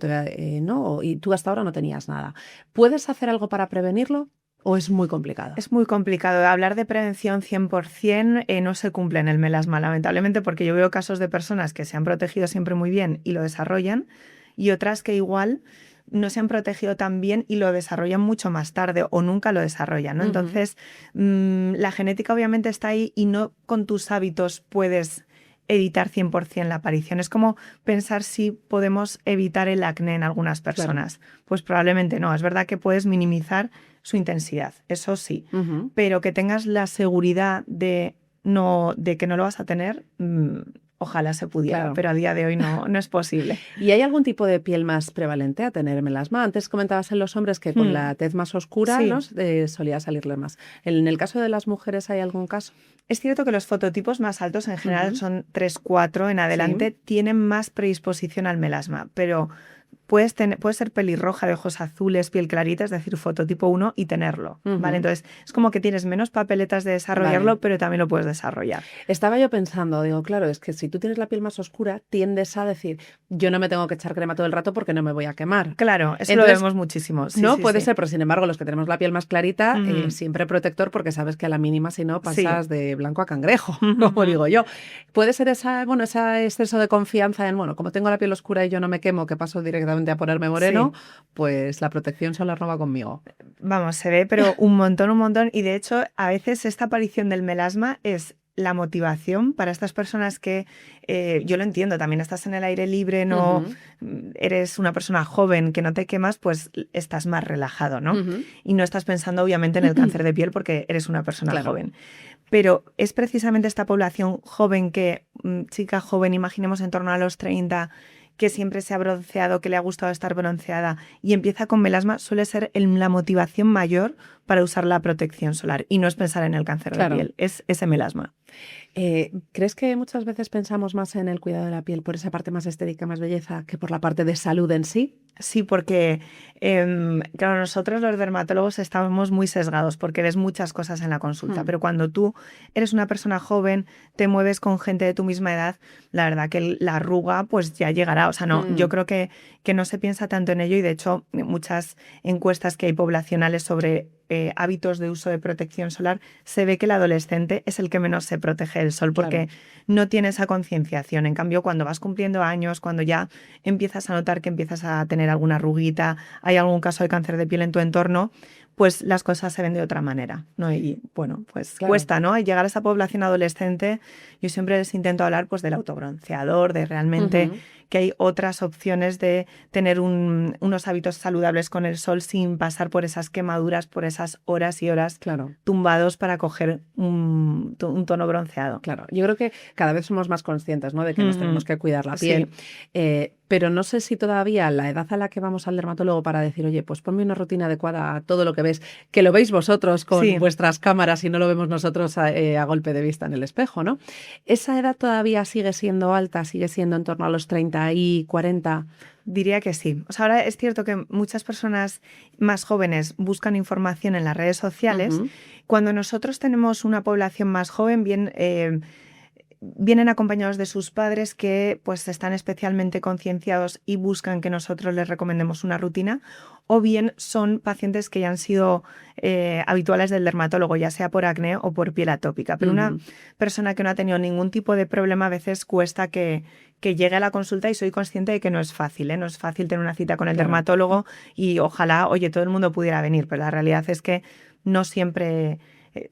S2: ¿no? Y tú hasta ahora no tenías nada. ¿Puedes hacer algo para prevenirlo? ¿O es muy complicado?
S3: Es muy complicado. Hablar de prevención 100% no se cumple en el melasma, lamentablemente, porque yo veo casos de personas que se han protegido siempre muy bien y lo desarrollan, y otras que igual no se han protegido tan bien y lo desarrollan mucho más tarde o nunca lo desarrollan, ¿no? Entonces, la genética obviamente está ahí y no con tus hábitos puedes evitar 100% la aparición. Es como pensar si podemos evitar el acné en algunas personas. Pues probablemente no. Es verdad que puedes minimizar su intensidad, eso sí. Pero que tengas la seguridad de que no lo vas a tener, ojalá se pudiera, pero a día de hoy no es posible.
S2: ¿Y hay algún tipo de piel más prevalente a tener melasma? Antes comentabas en los hombres que con la tez más oscura,
S3: Sí.
S2: ¿no? Solía salirle más. En el caso de las mujeres, ¿hay algún caso?
S3: Es cierto que los fototipos más altos, en general son 3, 4 en adelante, tienen más predisposición al melasma, pero puedes ser pelirroja, de ojos azules, piel clarita, es decir, fototipo 1 y tenerlo, ¿vale? Entonces, es como que tienes menos papeletas de desarrollarlo, pero también lo puedes desarrollar.
S2: Estaba yo pensando, digo, claro, es que si tú tienes la piel más oscura, tiendes a decir, yo no me tengo que echar crema todo el rato porque no me voy a quemar.
S3: Claro, eso
S2: entonces,
S3: lo vemos muchísimo. Sí,
S2: no,
S3: sí,
S2: puede
S3: sí.
S2: ser, pero sin embargo, los que tenemos la piel más clarita, siempre protector porque sabes que a la mínima, si no, pasas de blanco a cangrejo, como digo yo. Puede ser ese exceso de confianza en, como tengo la piel oscura y yo no me quemo, que paso directamente a ponerme moreno, pues la protección solar no va conmigo.
S3: Vamos, se ve, pero un montón. Y de hecho, a veces esta aparición del melasma es la motivación para estas personas que, yo lo entiendo, también estás en el aire libre, no eres una persona joven que no te quemas, pues estás más relajado, ¿no? Y no estás pensando obviamente en el cáncer de piel porque eres una persona joven. Pero es precisamente esta población joven chica joven, imaginemos en torno a los 30, que siempre se ha bronceado, que le ha gustado estar bronceada y empieza con melasma, suele ser la motivación mayor para usar la protección solar. Y no es pensar en el cáncer de piel, es ese melasma.
S2: ¿Crees que muchas veces pensamos más en el cuidado de la piel por esa parte más estética, más belleza, que por la parte de salud en sí?
S3: Sí, porque claro, nosotros los dermatólogos estamos muy sesgados porque ves muchas cosas en la consulta, pero cuando tú eres una persona joven, te mueves con gente de tu misma edad, la verdad que la arruga pues ya llegará. O sea, no, yo creo que no se piensa tanto en ello y de hecho muchas encuestas que hay poblacionales sobre hábitos de uso de protección solar, se ve que el adolescente es el que menos se protege del sol porque no tiene esa concienciación. En cambio, cuando vas cumpliendo años, cuando ya empiezas a notar que empiezas a tener alguna arruguita, hay algún caso de cáncer de piel en tu entorno, pues las cosas se ven de otra manera, ¿no? Y bueno, pues cuesta, ¿no? Y llegar a esa población adolescente, yo siempre les intento hablar pues del autobronceador, de realmente que hay otras opciones de tener unos hábitos saludables con el sol sin pasar por esas quemaduras, por esas horas y horas tumbados para coger un tono bronceado.
S2: Claro, yo creo que cada vez somos más conscientes, ¿no?, de que nos tenemos que cuidar la piel. Pero no sé si todavía la edad a la que vamos al dermatólogo para decir, oye, pues ponme una rutina adecuada a todo lo que ves, que lo veis vosotros con vuestras cámaras y no lo vemos nosotros a golpe de vista en el espejo, ¿no? ¿Esa edad todavía sigue siendo alta, sigue siendo en torno a los 30 y 40?
S3: Diría que sí. O sea, ahora es cierto que muchas personas más jóvenes buscan información en las redes sociales. Cuando nosotros tenemos una población más joven, vienen acompañados de sus padres que pues están especialmente concienciados y buscan que nosotros les recomendemos una rutina, o bien son pacientes que ya han sido habituales del dermatólogo, ya sea por acné o por piel atópica. Pero una persona que no ha tenido ningún tipo de problema a veces cuesta que llegue a la consulta, y soy consciente de que no es fácil, ¿eh? No es fácil tener una cita con el dermatólogo y ojalá, oye, todo el mundo pudiera venir, pero la realidad es que no siempre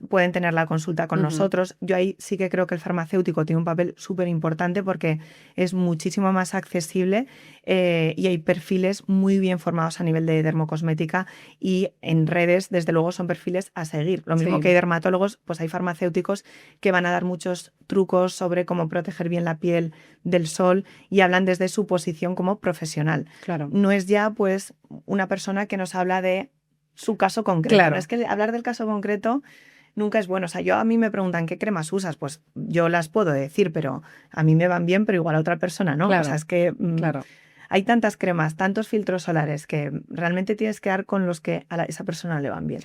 S3: pueden tener la consulta con nosotros. Yo ahí sí que creo que el farmacéutico tiene un papel súper importante porque es muchísimo más accesible y hay perfiles muy bien formados a nivel de dermocosmética, y en redes, desde luego, son perfiles a seguir. Lo mismo que hay dermatólogos, pues hay farmacéuticos que van a dar muchos trucos sobre cómo proteger bien la piel del sol y hablan desde su posición como profesional. No es ya pues una persona que nos habla de su caso concreto. No es que hablar del caso concreto nunca es bueno. O sea, a mí me preguntan ¿qué cremas usas? Pues yo las puedo decir, pero a mí me van bien, pero igual a otra persona no. O sea, es que hay tantas cremas, tantos filtros solares que realmente tienes que dar con los que a esa persona le van bien.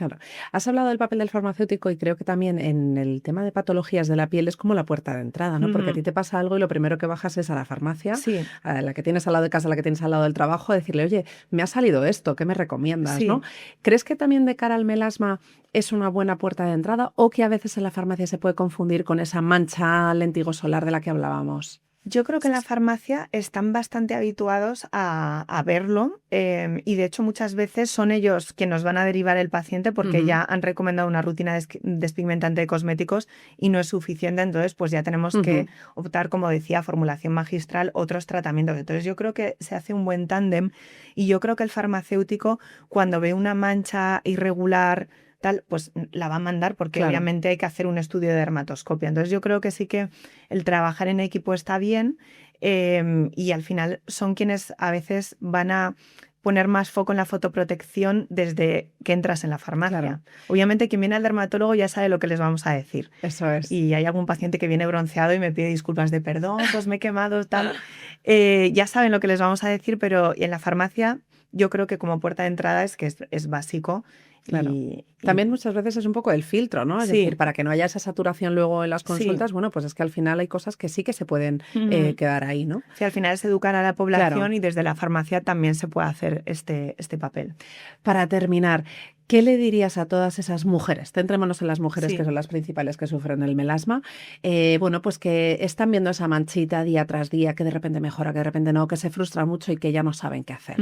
S2: Has hablado del papel del farmacéutico y creo que también en el tema de patologías de la piel es como la puerta de entrada, ¿no? Porque a ti te pasa algo y lo primero que bajas es a la farmacia, a la que tienes al lado de casa, a la que tienes al lado del trabajo, a decirle, oye, me ha salido esto, ¿qué me recomiendas? ¿No? ¿Crees que también de cara al melasma es una buena puerta de entrada, o que a veces en la farmacia se puede confundir con esa mancha lentigo solar de la que hablábamos?
S3: Yo creo que en la farmacia están bastante habituados a verlo y de hecho muchas veces son ellos quienes nos van a derivar el paciente porque ya han recomendado una rutina despigmentante de cosméticos y no es suficiente, entonces pues ya tenemos que optar, como decía, formulación magistral, otros tratamientos. Entonces yo creo que se hace un buen tándem y yo creo que el farmacéutico cuando ve una mancha irregular tal, pues la va a mandar porque obviamente hay que hacer un estudio de dermatoscopia. Entonces yo creo que sí que el trabajar en equipo está bien y al final son quienes a veces van a poner más foco en la fotoprotección desde que entras en la farmacia. Obviamente quien viene al dermatólogo ya sabe lo que les vamos a decir.
S2: Eso es.
S3: Y hay algún paciente que viene bronceado y me pide disculpas de perdón, pues me he quemado, tal. Ya saben lo que les vamos a decir, pero en la farmacia yo creo que como puerta de entrada es básico.
S2: Claro. También muchas veces es un poco el filtro, ¿no? Es decir, para que no haya esa saturación luego en las consultas, bueno, pues es que al final hay cosas que sí que se pueden quedar ahí, ¿no?
S3: Sí, al final es educar a la población y desde la farmacia también se puede hacer este papel.
S2: Para terminar, ¿qué le dirías a todas esas mujeres? Centrémonos en las mujeres que son las principales que sufren el melasma. Bueno, pues que están viendo esa manchita día tras día, que de repente mejora, que de repente no, que se frustran mucho y que ya no saben qué hacer.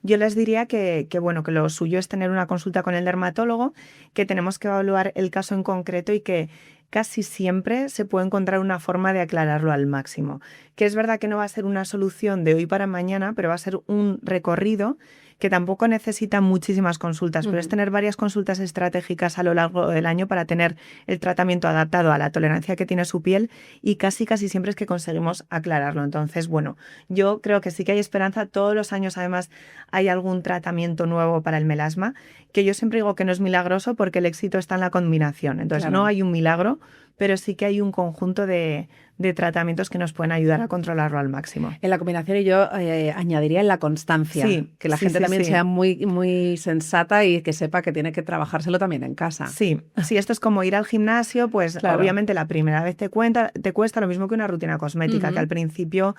S3: Yo les diría que lo suyo es tener una consulta con el dermatólogo, que tenemos que evaluar el caso en concreto y que casi siempre se puede encontrar una forma de aclararlo al máximo. Que es verdad que no va a ser una solución de hoy para mañana, pero va a ser un recorrido que tampoco necesita muchísimas consultas, pero es tener varias consultas estratégicas a lo largo del año para tener el tratamiento adaptado a la tolerancia que tiene su piel y casi siempre es que conseguimos aclararlo. Entonces, bueno, yo creo que sí que hay esperanza. Todos los años, además, hay algún tratamiento nuevo para el melasma, que yo siempre digo que no es milagroso porque el éxito está en la combinación. Entonces, no hay un milagro, pero sí que hay un conjunto de tratamientos que nos pueden ayudar a controlarlo al máximo.
S2: En la combinación, y yo añadiría en la constancia, que la gente también sea muy, muy sensata y que sepa que tiene que trabajárselo también en casa.
S3: Sí, esto es como ir al gimnasio, pues obviamente la primera vez te cuesta lo mismo que una rutina cosmética, que al principio,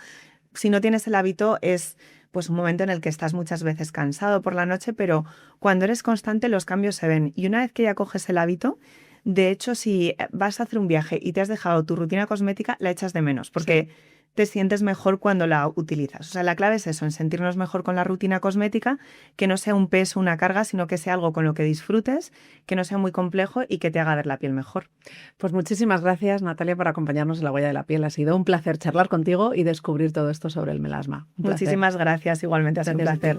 S3: si no tienes el hábito, es pues un momento en el que estás muchas veces cansado por la noche, pero cuando eres constante los cambios se ven. Y una vez que ya coges el hábito, de hecho, si vas a hacer un viaje y te has dejado tu rutina cosmética, la echas de menos, porque te sientes mejor cuando la utilizas. O sea, la clave es eso, en sentirnos mejor con la rutina cosmética, que no sea un peso, una carga, sino que sea algo con lo que disfrutes, que no sea muy complejo y que te haga ver la piel mejor.
S2: Pues muchísimas gracias, Natalia, por acompañarnos en La Huella de la Piel. Ha sido un placer charlar contigo y descubrir todo esto sobre el melasma.
S3: Muchísimas gracias, igualmente ha sido un placer.